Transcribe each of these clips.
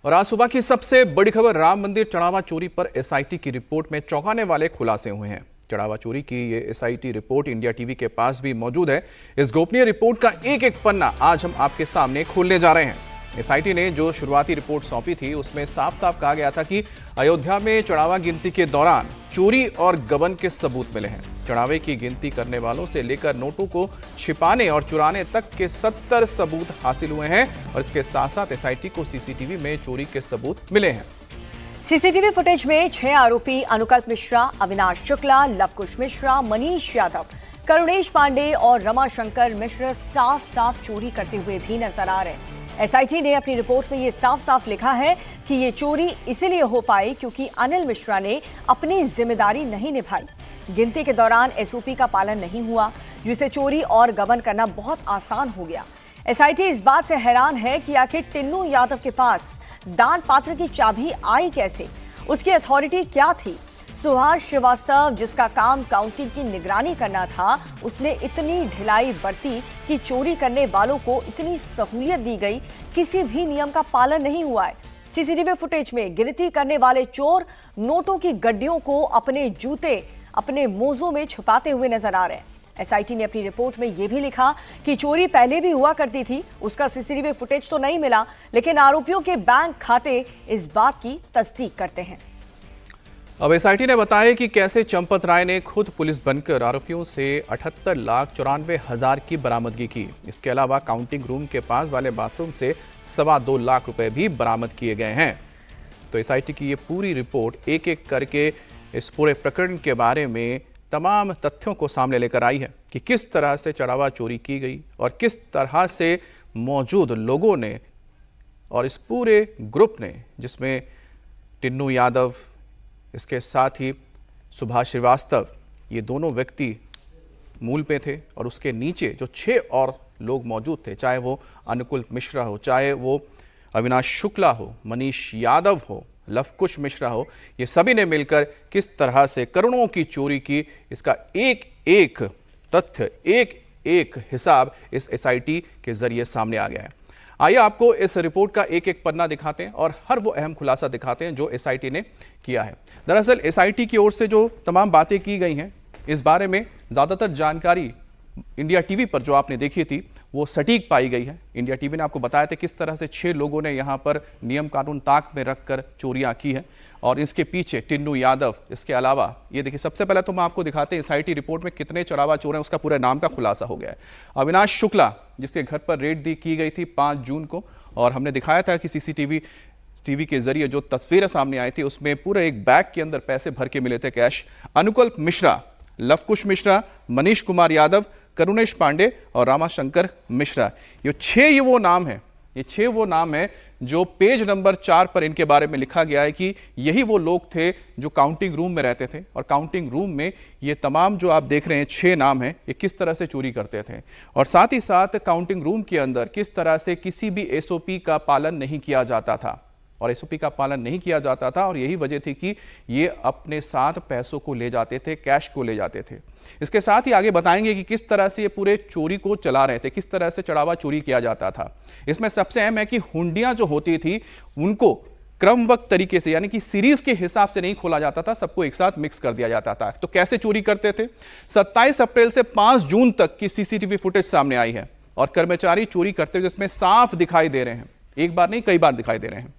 और आज सुबह की सबसे बड़ी खबर, राम मंदिर चढ़ावा चोरी पर एसआईटी की रिपोर्ट में चौंकाने वाले खुलासे हुए हैं। चढ़ावा चोरी की ये एसआईटी रिपोर्ट इंडिया टीवी के पास भी मौजूद है। इस गोपनीय रिपोर्ट का एक एक पन्ना आज हम आपके सामने खोलने जा रहे हैं। एसआईटी ने जो शुरुआती रिपोर्ट सौंपी थी उसमें साफ साफ कहा गया था कि अयोध्या में चढ़ावा गिनती के दौरान चोरी और गबन के सबूत मिले हैं। चढ़ावे की गिनती करने वालों से लेकर नोटों को छिपाने और चुराने तक के 70 सबूत हासिल हुए हैं और इसके साथ साथ एसआईटी को सीसीटीवी में चोरी के सबूत मिले हैं। सीसीटीवी फुटेज में 6 आरोपी अनुकल्प मिश्रा, अविनाश शुक्ला, लवकुश मिश्रा, मनीष यादव, करुणेश पांडे और रमाशंकर मिश्र साफ साफ चोरी करते हुए भी नजर आ रहे हैं। एसआईटी ने अपनी रिपोर्ट में ये साफ साफ लिखा है कि ये चोरी इसीलिए हो पाई क्योंकि अनिल मिश्रा ने अपनी जिम्मेदारी नहीं निभाई। गिनती के दौरान एसओपी का पालन नहीं हुआ, जिससे चोरी और गबन करना बहुत आसान हो गया। एसआईटी इस बात से हैरान है कि आखिर टिन्नू यादव के पास दान पात्र की चाबी आई कैसे, उसकी अथॉरिटी क्या थी। सुभाष श्रीवास्तव, जिसका काम काउंटिंग की निगरानी करना था, उसने इतनी ढिलाई बरती कि चोरी करने वालों को इतनी सहूलियत दी गई, किसी भी नियम का पालन नहीं हुआ है। सीसीटीवी फुटेज में गिनती करने वाले चोर नोटों की गड्डियों को अपने जूते, अपने मोजों में छुपाते हुए नजर आ रहे हैं। एसआईटी ने अपनी रिपोर्ट में यह भी लिखा कि चोरी पहले भी हुआ करती थी, उसका सीसीटीवी फुटेज तो नहीं मिला, लेकिन आरोपियों के बैंक खाते इस बात की तस्दीक करते हैं। अब एसआईटी ने बताया कि कैसे चंपत राय ने खुद पुलिस बनकर आरोपियों से 78,94,000 की बरामदगी की। इसके अलावा काउंटिंग रूम के पास वाले बाथरूम से 2.25 लाख रुपए भी बरामद किए गए हैं। तो एसआईटी की ये पूरी रिपोर्ट एक एक करके इस पूरे प्रकरण के बारे में तमाम तथ्यों को सामने लेकर आई है कि किस तरह से चढ़ावा चोरी की गई और किस तरह से मौजूद लोगों ने और इस पूरे ग्रुप ने, जिसमें टिन्नू यादव, इसके साथ ही सुभाष श्रीवास्तव, ये दोनों व्यक्ति मूल पे थे और उसके नीचे जो 6 और लोग मौजूद थे, चाहे वो अनुकल्प मिश्रा हो, चाहे वो अविनाश शुक्ला हो, मनीष यादव हो, लवकुश मिश्रा हो, ये सभी ने मिलकर किस तरह से करोड़ों की चोरी की, इसका एक एक तथ्य, एक एक हिसाब इस एसआईटी के जरिए सामने आ गया है। आइए आपको इस रिपोर्ट का एक एक पन्ना दिखाते हैं और हर वो अहम खुलासा दिखाते हैं जो एसआईटी ने किया है। दरअसल एसआईटी की ओर से जो तमाम बातें की गई हैं, इस बारे में ज़्यादातर जानकारी इंडिया टीवी पर जो आपने देखी थी वो सटीक पाई गई है। इंडिया टीवी ने आपको बताया था किस तरह से 6 लोगों ने यहाँ पर नियम कानून ताक में रखकर चोरियाँ की हैं और इसके पीछे टिन्नू यादव, इसके अलावा ये देखिए, सबसे पहले तो मैं आपको दिखाते हैं एसआईटी रिपोर्ट में कितने चढ़ावा चोर हैं, उसका पूरे नाम का खुलासा हो गया है। अविनाश शुक्ला, जिसके घर पर रेड की गई थी 5 जून को, और हमने दिखाया था कि सीसीटीवी के जरिए जो तस्वीरें सामने आई थी उसमें पूरे एक बैग के अंदर पैसे भर के मिले थे, कैश। अनुकल्प मिश्रा, लवकुश मिश्रा, मनीष कुमार यादव, करुणेश पांडे और रामाशंकर मिश्रा, ये 6 वो नाम है, ये 6 वो नाम है जो पेज नंबर 4 पर इनके बारे में लिखा गया है कि यही वो लोग थे जो काउंटिंग रूम में रहते थे और काउंटिंग रूम में ये तमाम जो आप देख रहे हैं 6 नाम हैं, ये किस तरह से चोरी करते थे और साथ ही साथ काउंटिंग रूम के अंदर किस तरह से किसी भी एसओपी का पालन नहीं किया जाता था और एसओपी का पालन नहीं किया जाता था और यही वजह थी कि ये अपने साथ पैसों को ले जाते थे, कैश को ले जाते थे। इसके साथ ही आगे बताएंगे कि किस तरह से ये पूरे चोरी को चला रहे थे, किस तरह से चढ़ावा चोरी किया जाता था। इसमें सबसे अहम है कि हुंडियां जो होती थी उनको क्रमबद्ध तरीके से, यानी कि सीरीज के हिसाब से नहीं खोला जाता था, सबको एक साथ मिक्स कर दिया जाता था। तो कैसे चोरी करते थे? 27 अप्रैल से 5 जून तक की सीसीटीवी फुटेज सामने आई है और कर्मचारी चोरी करते हुए जिसमें साफ दिखाई दे रहे हैं, एक बार नहीं कई बार दिखाई दे रहे हैं।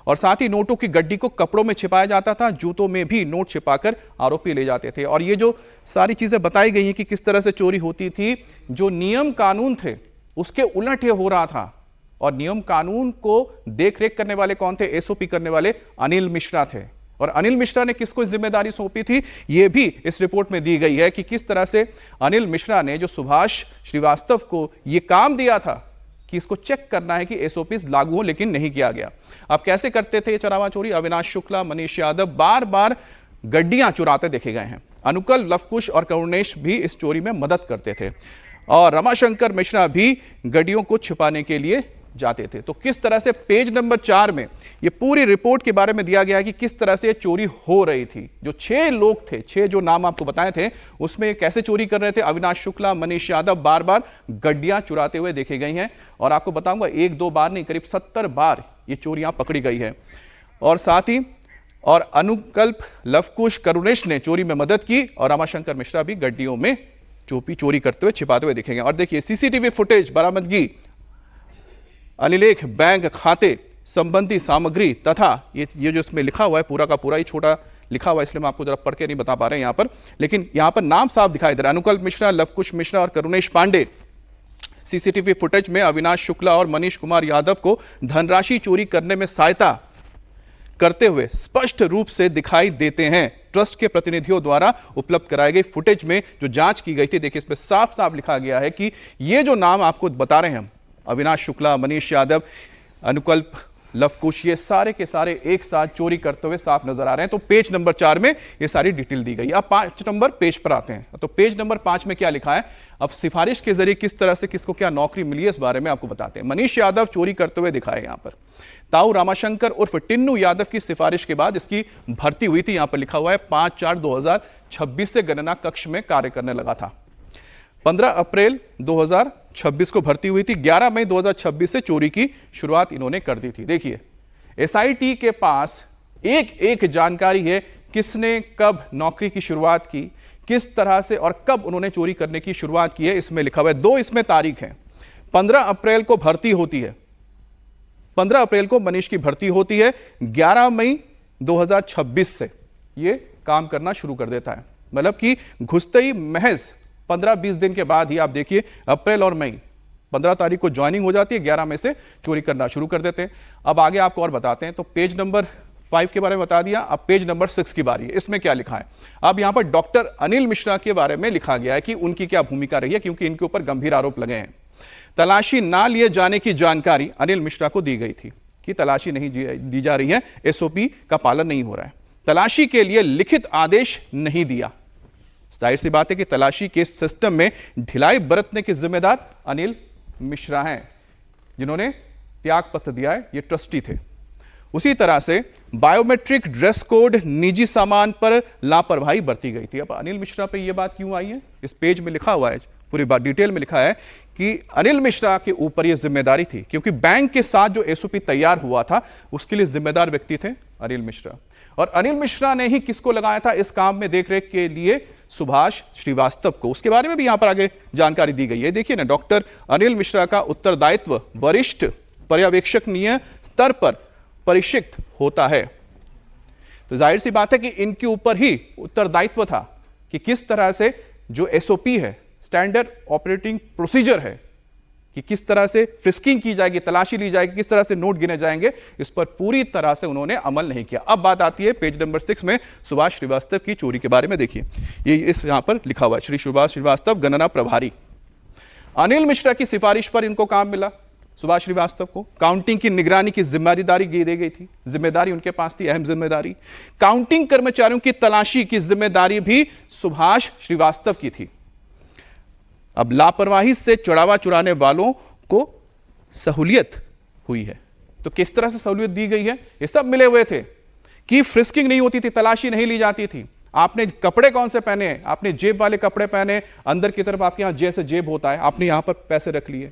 और साथ ही नोटों की गड्डी को कपड़ों में छिपाया जाता था, जूतों में भी नोट छिपाकर आरोपी ले जाते थे। और ये जो सारी चीजें बताई गई हैं कि किस तरह से चोरी होती थी, जो नियम कानून थे उसके उलट ये हो रहा था और नियम कानून को देखरेख करने वाले कौन थे? एसओपी करने वाले अनिल मिश्रा थे। और अनिल मिश्रा ने किसको जिम्मेदारी सौंपी थी, यह भी इस रिपोर्ट में दी गई है कि किस तरह से अनिल मिश्रा ने जो सुभाष श्रीवास्तव को यह काम दिया था कि इसको चेक करना है कि एसओपी लागू हो, लेकिन नहीं किया गया। अब कैसे करते थे ये चढ़ावा चोरी? अविनाश शुक्ला, मनीष यादव बार बार गड्डियां चुराते देखे गए हैं। अनुकल्प, लवकुश और करुणेश भी इस चोरी में मदद करते थे और रमाशंकर मिश्रा भी गड्डियों को छिपाने के लिए जाते थे। तो किस तरह से पेज नंबर 4 में ये पूरी रिपोर्ट के बारे में दिया गया है कि किस तरह से चोरी हो रही थी। जो 6 लोग थे, 6 जो नाम आपको बताए थे, उसमें कैसे चोरी कर रहे थे? अविनाश शुक्ला, मनीष यादव बार बार गड्डियां चुराते हुए देखे गए हैं और आपको बताऊंगा 1-2 बार नहीं, करीब 70 बार ये चोरियां पकड़ी गई है। और साथ ही और अनुकल्प, लवकुश, करुणेश ने चोरी में मदद की और रमाशंकर मिश्रा भी गड्डियों में चोरी करते हुए, छिपाते हुए दिखेंगे। और देखिए सीसीटीवी फुटेज, बरामदगी, अनिलेख, बैंक खाते संबंधी सामग्री तथा ये जो इसमें लिखा हुआ है पूरा का पूरा, ही छोटा लिखा हुआ है इसलिए मैं आपको जरा पढ़ के नहीं बता पा रहे हैं यहां पर, लेकिन यहां पर नाम साफ दिखाई दे रहा है, अनुकल्प मिश्रा, लवकुश मिश्रा और करुणेश पांडे। सीसीटीवी फुटेज में अविनाश शुक्ला और मनीष कुमार यादव को धनराशि चोरी करने में सहायता करते हुए स्पष्ट रूप से दिखाई देते हैं। ट्रस्ट के प्रतिनिधियों द्वारा उपलब्ध कराई गई फुटेज में जो जांच की गई थी, देखिए इसमें साफ साफ लिखा गया है कि ये जो नाम आपको बता रहे हैं हम, अविनाश शुक्ला, मनीष यादव, अनुकल्प, लवकुश, ये सारे के सारे एक साथ चोरी करते हुए साफ नजर आ रहे हैं। तो पेज नंबर 4 में ये सारी डिटेल दी गई। अब 5 नंबर पेज पर आते हैं। तो पेज नंबर 5 में क्या लिखा है, अब सिफारिश के जरिए किस तरह से किसको क्या नौकरी मिली है इस बारे में आपको बताते हैं। मनीष यादव चोरी करते हुए दिखाए यहां पर। ताऊ रामाशंकर उर्फ टिन्नू यादव की सिफारिश के बाद इसकी भर्ती हुई थी। यहां पर लिखा हुआ है 5/4/2026 से गणना कक्ष में कार्य करने लगा था। 15 अप्रैल 2026 को भर्ती हुई थी। 11 मई 2026 से चोरी की शुरुआत इन्होंने कर दी थी। देखिए एसआईटी के पास एक एक जानकारी है, किसने कब नौकरी की शुरुआत की, किस तरह से और कब उन्होंने चोरी करने की शुरुआत की है, इसमें लिखा हुआ है। 2 इसमें तारीख है। 15 अप्रैल को भर्ती होती है, 15 अप्रैल को मनीष की भर्ती होती है। 11 मई 2026 से ये काम करना शुरू कर देता है। मतलब कि घुसते ही महज 15-20 दिन के बाद ही आप देखिए अप्रैल और मई, 15 तारीख को ज्वाइनिंग हो जाती है, 11 मई से चोरी करना शुरू कर देते हैं। अब आगे आपको और बताते हैं। तो पेज नंबर 5 के बारे में बता दिया, अब पेज नंबर 6 की बारी है। इसमें क्या लिखा है, अब यहां पर डॉक्टर अनिल मिश्रा के बारे में लिखा गया है कि उनकी क्या भूमिका रही है, क्योंकि इनके ऊपर गंभीर आरोप लगे हैं। तलाशी ना लिए जाने की जानकारी अनिल मिश्रा को दी गई थी कि तलाशी नहीं दी जा रही है, एसओपी का पालन नहीं हो रहा है। तलाशी के लिए लिखित आदेश नहीं दिया। जाहिर सी बात है कि तलाशी के सिस्टम में ढिलाई बरतने के जिम्मेदार अनिल मिश्रा हैं, जिन्होंने त्याग पत्र दिया है। ये ट्रस्टी थे। उसी तरह से बायोमेट्रिक, ड्रेस कोड, निजी सामान पर लापरवाही बरती गई थी। अब अनिल मिश्रा पे ये बात क्यों आई है, इस पेज में लिखा हुआ है, पूरी बात डिटेल में लिखा है कि अनिल मिश्रा के ऊपर यह जिम्मेदारी थी, क्योंकि बैंक के साथ जो एसओपी तैयार हुआ था उसके लिए जिम्मेदार व्यक्ति थे अनिल मिश्रा। और अनिल मिश्रा ने ही किसको लगाया था इस काम में देखरेख के लिए, सुभाष श्रीवास्तव को। उसके बारे में भी यहां पर आगे जानकारी दी गई है। देखिए ना, डॉक्टर अनिल मिश्रा का उत्तरदायित्व वरिष्ठ पर्यवेक्षकीय स्तर पर परिष्कृत होता है। तो जाहिर सी बात है कि इनके ऊपर ही उत्तरदायित्व था कि किस तरह से जो एसओपी है, स्टैंडर्ड ऑपरेटिंग प्रोसीजर है, कि किस तरह से फ्रिस्किंग की जाएगी, तलाशी ली जाएगी, किस तरह से नोट गिने जाएंगे, इस पर पूरी तरह से उन्होंने अमल नहीं किया। अब बात आती है पेज नंबर 6 में सुभाष श्रीवास्तव की चोरी के बारे में। देखिए ये इस यहां पर लिखा हुआ है, श्री सुभाष श्रीवास्तव, गणना प्रभारी। अनिल मिश्रा की सिफारिश पर इनको काम मिला। सुभाष श्रीवास्तव को काउंटिंग की निगरानी की जिम्मेदारी दी गई थी। जिम्मेदारी उनके पास थी, अहम जिम्मेदारी। काउंटिंग कर्मचारियों की तलाशी की जिम्मेदारी भी सुभाष श्रीवास्तव की थी। अब लापरवाही से चढ़ावा चुराने वालों को सहूलियत हुई है। तो किस तरह से सहूलियत दी गई है, ये सब मिले हुए थे कि फ्रिस्किंग नहीं होती थी, तलाशी नहीं ली जाती थी। आपने कपड़े कौन से पहने हैं, आपने जेब वाले कपड़े पहने, अंदर की तरफ आपके यहां जैसे जेब होता है, आपने यहां पर पैसे रख लिए।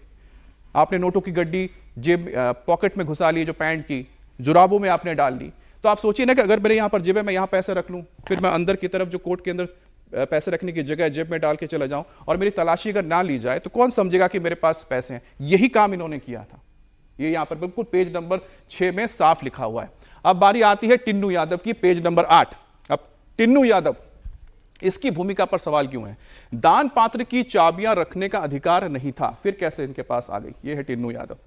आपने नोटों की गड्डी जेब पॉकेट में घुसा ली, जो पैंट की जुराबों में आपने डाल ली। तो आप सोचिए ना कि अगर मेरे यहां पर जेब है, मैं यहां पैसे रख लूं, फिर मैं अंदर की तरफ जो कोट के अंदर पैसे रखने की जगह जेब में डाल के चला जाऊं और मेरी तलाशी अगर ना ली जाए तो कौन समझेगा कि मेरे पास पैसे हैं। यही काम इन्होंने किया था। ये यहां पर बिल्कुल पेज नंबर 6 में साफ लिखा हुआ है। अब बारी आती है टिन्नू यादव की, पेज नंबर 8। अब टिन्नू यादव, इसकी भूमिका पर सवाल क्यों है। दान पात्र की चाबियां रखने का अधिकार नहीं था, फिर कैसे इनके पास आ गई। यह है टिन्नू यादव।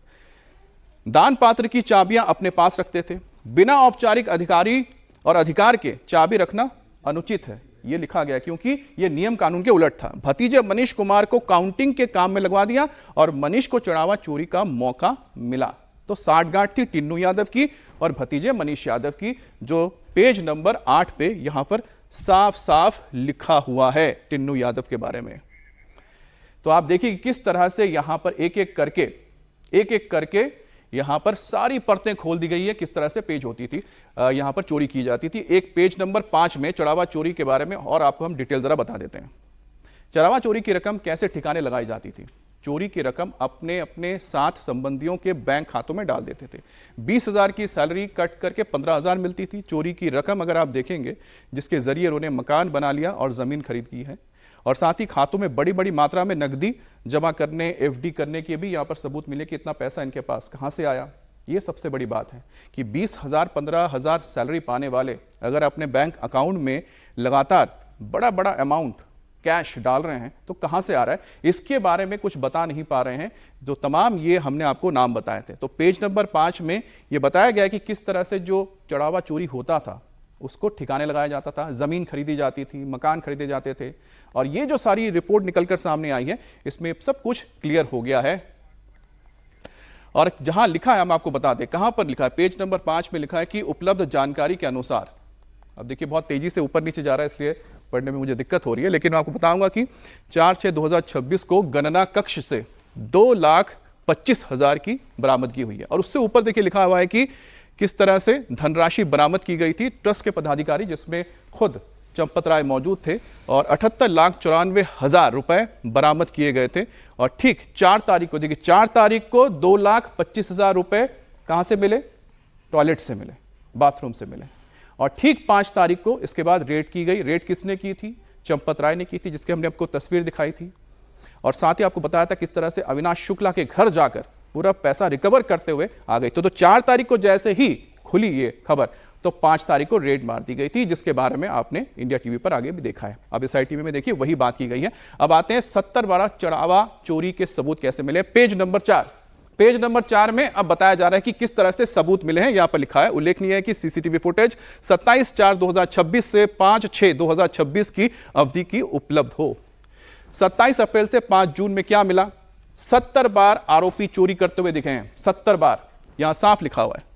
दान पात्र की चाबियां अपने पास रखते थे। बिना औपचारिक अधिकारी और अधिकार के चाबी रखना अनुचित है, यह लिखा गया, क्योंकि यह नियम कानून के उलट था। भतीजे मनीष कुमार को काउंटिंग के काम में लगवा दिया और मनीष को चढ़ावा चोरी का मौका मिला। तो साठगांठ थी टिन्नू यादव की और भतीजे मनीष यादव की, जो पेज नंबर 8 पे यहां पर साफ साफ लिखा हुआ है टिन्नू यादव के बारे में। तो आप देखिए किस तरह से यहां पर एक एक करके यहां पर सारी परतें खोल दी गई है, किस तरह से पेज होती थी, यहां पर चोरी की जाती थी। एक पेज नंबर 5 में चढ़ावा चोरी के बारे में और आपको हम डिटेल जरा बता देते हैं। चढ़ावा चोरी की रकम कैसे ठिकाने लगाई जाती थी। चोरी की रकम अपने अपने साथ संबंधियों के बैंक खातों में डाल देते थे। 20,000 की सैलरी कट करके 15,000 मिलती थी। चोरी की रकम अगर आप देखेंगे, जिसके जरिए उन्होंने मकान बना लिया और ज़मीन खरीद की है, और साथ ही खातों में बड़ी बड़ी मात्रा में नकदी जमा करने, एफडी करने के भी यहाँ पर सबूत मिले कि इतना पैसा इनके पास कहाँ से आया। ये सबसे बड़ी बात है कि 20,000 15,000 सैलरी पाने वाले अगर अपने बैंक अकाउंट में लगातार बड़ा बड़ा अमाउंट कैश डाल रहे हैं तो कहां से आ रहा है, इसके बारे में कुछ बता नहीं पा रहे हैं। जो तमाम ये हमने आपको नाम बताए थे, तो पेज नंबर 5 में ये बताया गया कि किस तरह से जो चढ़ावा चोरी होता था उसको ठिकाने लगाया जाता था, जमीन खरीदी जाती थी, मकान खरीदे जाते थे, और ये जो सारी रिपोर्ट निकलकर सामने आई है इसमें सब कुछ क्लियर हो गया है। और जहां लिखा है हम आपको बता दें कहां पर लिखा है, पेज नंबर 5 में लिखा है कि उपलब्ध जानकारी के अनुसार, अब देखिए बहुत तेजी से ऊपर नीचे जा रहा है इसलिए पढ़ने में मुझे दिक्कत हो रही है, लेकिन मैं आपको बताऊंगा कि 4/6/2026 को गणना कक्ष से 2,25,000 की बरामदगी हुई है। और उससे ऊपर देखिए लिखा हुआ है कि किस तरह से धनराशि बरामद की गई थी। ट्रस्ट के पदाधिकारी जिसमें खुद चंपत राय मौजूद थे और 78,94,000 रुपए बरामद किए गए थे। और ठीक 4 तारीख को, देखिए 4 तारीख को 2,25,000 रुपए कहां से मिले, टॉयलेट से मिले, बाथरूम से मिले। और ठीक 5 तारीख को इसके बाद रेड की गई। रेड किसने की थी, चंपत राय ने की थी, जिसके हमने आपको तस्वीर दिखाई थी। और साथ ही आपको बताया था किस तरह से अविनाश शुक्ला के घर जाकर पूरा पैसा रिकवर करते हुए आ गई। तो 4 तारीख को जैसे ही खुली ये खबर तो 5 तारीख को रेड मार दी गई थी, जिसके बारे में आपने इंडिया टीवी पर आगे भी देखा है। अब SIT में देखिए वही बात की गई है। अब आते हैं 70 चढ़ावा चोरी के सबूत कैसे मिले। पेज नंबर 4 में अब बताया जा रहा है कि किस तरह से सबूत मिले हैं। यहां पर लिखा है, उल्लेखनीय है कि CCTV फुटेज 27/4/2026 से 5/6/2026 की अवधि की उपलब्ध हो। 27 अप्रैल से 5 जून में क्या मिला, 70 बार आरोपी चोरी करते हुए दिखे हैं। 70 बार यहां साफ लिखा हुआ है।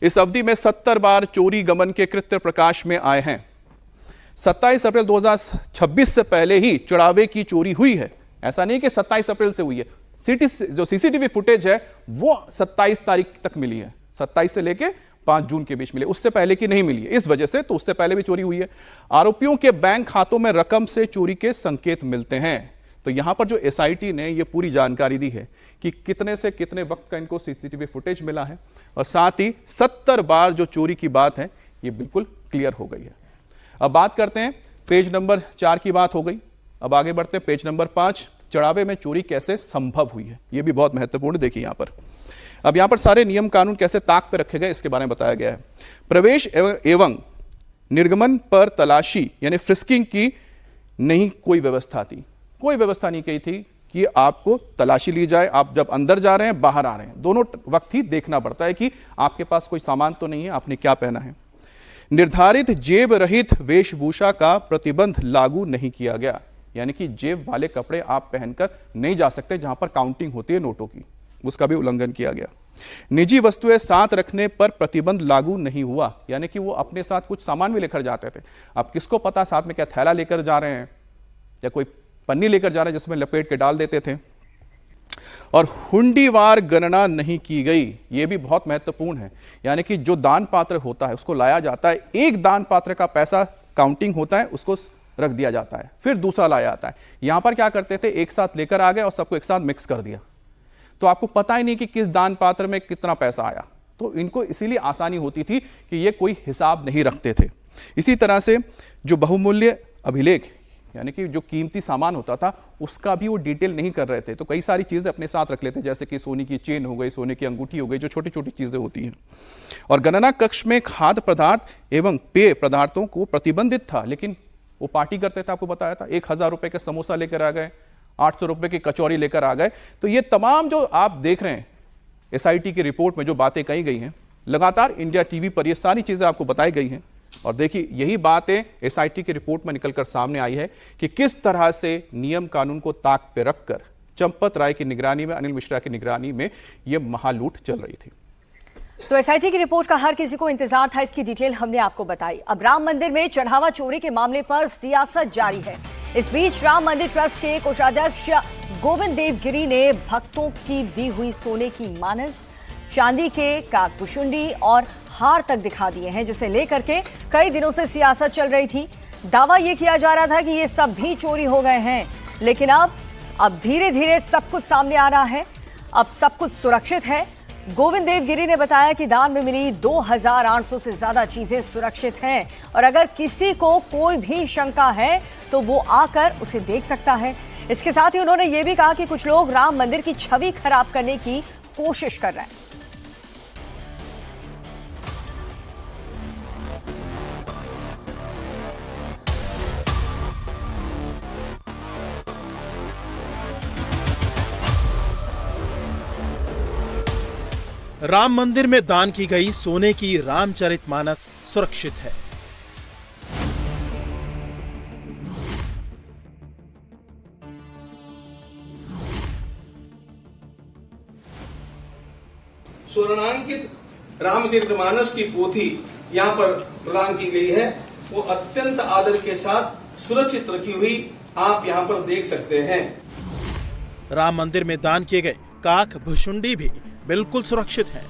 इस अवधि में 70 बार चोरी गमन के कृत्य प्रकाश में आए हैं। 27 अप्रैल 2026 से पहले ही चढ़ावे की चोरी हुई है। ऐसा नहीं कि 27 अप्रैल से हुई है। जो CCTV फुटेज है वो 27 तारीख तक मिली है, 27 से लेके 5 जून के बीच मिले, उससे पहले की नहीं मिली है। इस वजह से तो उससे पहले भी चोरी हुई है। आरोपियों के बैंक खातों में रकम से चोरी के संकेत मिलते हैं। तो यहां पर जो SIT ने ये पूरी जानकारी दी है कि कितने से कितने वक्त का इनको CCTV फुटेज मिला है, और साथ ही 70 बार जो चोरी की बात है ये बिल्कुल क्लियर हो गई है। अब बात करते हैं, पेज नंबर 4 की बात हो गई। अब आगे बढ़ते हैं पेज नंबर 5, चढ़ावे में चोरी कैसे संभव हुई है। यह भी बहुत महत्वपूर्ण, देखिए यहां पर। अब यहां पर सारे नियम कानून कैसे ताक पे रखे गए इसके बारे में बताया गया है। प्रवेश एवं निर्गमन पर तलाशी यानी फ्रिस्किंग की नहीं कोई व्यवस्था थी, कोई व्यवस्था नहीं कही थी कि आपको तलाशी ली जाए। आप जब अंदर जा रहे हैं, बाहर आ रहे हैं, दोनों वक्त ही देखना पड़ता है कि आपके पास कोई सामान तो नहीं है, आपने क्या पहना है। निर्धारित जेब रहित वेशभूषा का प्रतिबंध लागू नहीं किया गया, यानी कि जेब वाले कपड़े आप पहनकर नहीं जा सकते जहां पर काउंटिंग होती है नोटों की, उसका भी उल्लंघन किया गया। निजी वस्तुएं साथ रखने पर प्रतिबंध लागू नहीं हुआ, यानी कि वो अपने साथ कुछ सामान भी लेकर जाते थे। अब किसको पता साथ में क्या थैला लेकर जा रहे हैं या कोई पन्नी लेकर जा रहे हैं जिसमें लपेट के डाल देते थे। और हुंडीवार गणना नहीं की गई, यह भी बहुत महत्वपूर्ण है। यानी कि जो दान पात्र होता है उसको लाया जाता है, एक दान पात्र का पैसा काउंटिंग होता है, उसको रख दिया जाता है, फिर दूसरा लाया जाता है। यहां पर क्या करते थे, एक साथ लेकर आ गए और सबको एक साथ मिक्स कर दिया, तो आपको पता ही नहीं कि किस दान पात्र में कितना पैसा आया। तो इनको इसीलिए आसानी होती थी कि ये कोई हिसाब नहीं रखते थे। इसी तरह से जो बहुमूल्य अभिलेख यानी कि जो कीमती सामान होता था उसका भी वो डिटेल नहीं कर रहे थे, तो कई सारी चीजें अपने साथ रख लेते, जैसे कि सोने की चेन हो गई, सोने की अंगूठी हो गई, जो छोटी छोटी चीजें होती हैं। और गणना कक्ष में खाद्य पदार्थ एवं पेय पदार्थों को प्रतिबंधित था, लेकिन वो पार्टी करते थे। आपको बताया था 1,000 रुपए के समोसा लेकर आ गए, 800 रुपए की कचौरी लेकर आ गए। तो ये तमाम जो आप देख रहे हैं SIT की रिपोर्ट में जो बातें कही गई हैं, लगातार इंडिया टीवी पर ये सारी चीजें आपको बताई गई हैं। और देखिए यही बातें SIT की रिपोर्ट में निकलकर सामने आई है कि किस तरह से नियम कानून को ताक पे रखकर चंपत राय की निगरानी में, अनिल मिश्रा की निगरानी में यह महालूट चल रही थी। तो SIT की रिपोर्ट का हर किसी को इंतजार था, इसकी डिटेल हमने आपको बताई। अब राम मंदिर में चढ़ावा चोरी के मामले पर सियासत जारी है। इस बीच राम मंदिर ट्रस्ट के कोषाध्यक्ष गोविंद देव गिरी ने भक्तों की दी हुई सोने की मानस, चांदी के काकभूषुंडी और हार तक दिखा दिए हैं, जिसे लेकर के कई दिनों से सियासत चल रही थी। दावा यह किया जा रहा था कि ये सब भी चोरी हो गए हैं, लेकिन अब अब धीरे धीरे सब कुछ सामने आ रहा है, अब सब कुछ सुरक्षित है। गोविंद देव गिरी ने बताया कि दान में मिली 2800 से ज्यादा चीजें सुरक्षित हैं और अगर किसी को कोई भी शंका है तो वो आकर उसे देख सकता है। इसके साथ ही उन्होंने ये भी कहा कि कुछ लोग राम मंदिर की छवि खराब करने की कोशिश कर रहे हैं। राम मंदिर में दान की गई सोने की रामचरितमानस सुरक्षित है। स्वर्णांकित रामचरितमानस की पोथी यहाँ पर प्रदान की गई है। वो अत्यंत आदर के साथ सुरक्षित रखी हुई आप यहाँ पर देख सकते हैं। राम मंदिर में दान किए गए काक भुशुंडी भी बिल्कुल सुरक्षित है।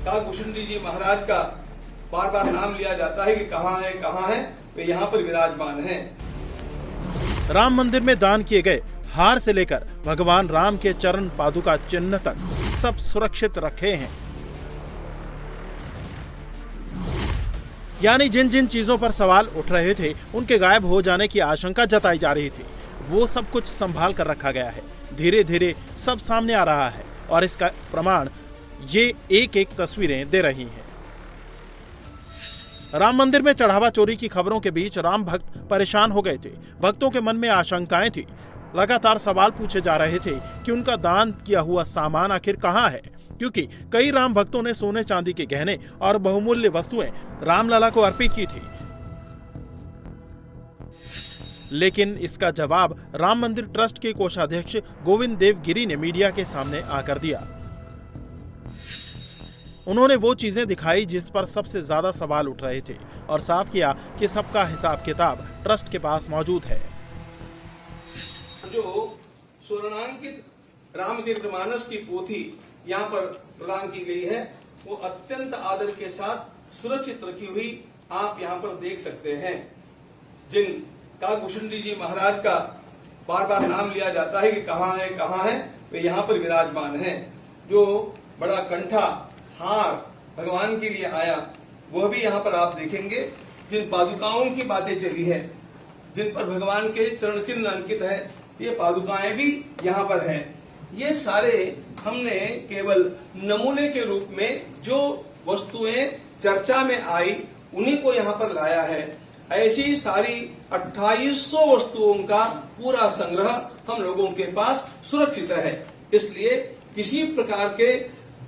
काक भुशुंडी जी महाराज का बार बार नाम लिया जाता है कि कहाँ है, वे यहाँ पर विराजमान हैं। राम मंदिर में दान किए गए हार से लेकर भगवान राम के चरण पादुका चिन्ह तक सब सुरक्षित रखे हैं। यानी जिन जिन चीजों पर सवाल उठ रहे थे, उनके गायब हो जाने की आशंका जताई जा रही थी, वो सब कुछ संभाल कर रखा गया है। धीरे धीरे सब सामने आ रहा है और इसका प्रमाण ये एक एक तस्वीरें दे रही हैं। राम मंदिर में चढ़ावा चोरी की खबरों के बीच राम भक्त परेशान हो गए थे। भक्तों के मन में आशंकाएं थी। लगातार सवाल पूछे जा रहे थे कि उनका दान किया हुआ सामान आखिर कहां है, क्योंकि कई राम भक्तों ने सोने चांदी के गहने और बहुमूल्य वस्तुएं रामलला को अर्पित की थी। लेकिन इसका जवाब राम मंदिर ट्रस्ट के कोषाध्यक्ष गोविंद देव गिरी ने मीडिया के सामने आकर दिया। उन्होंने वो चीजें दिखाई जिस पर सबसे ज्यादा सवाल उठ रहे थे और साफ किया कि सबका हिसाब किताब ट्रस्ट के पास मौजूद है। जो स्वर्णांकित रामचरितमानस की पोथी यहाँ पर प्रदान की गई है, वो अत्यंत आदर के साथ सुरक्षित रखी हुई आप यहाँ पर देख सकते हैं। जिन काक भुशुंडी जी महाराज का बार बार नाम लिया जाता है कि कहाँ है, वे यहाँ पर विराजमान हैं। जो बड़ा कंठा हार भगवान के लिए आया, वह भी यहाँ पर आप देखेंगे। जिन पादुकाओं की बातें चली है, जिन पर भगवान के चरण चिन्ह अंकित है, ये पादुकाएं भी यहाँ पर हैं। ये सारे हमने केवल नमूने के रूप में जो वस्तुएं चर्चा में आई, उन्हीं को यहाँ पर लाया है। ऐसी सारी 2800 वस्तुओं का पूरा संग्रह हम लोगों के पास सुरक्षित है। इसलिए किसी प्रकार के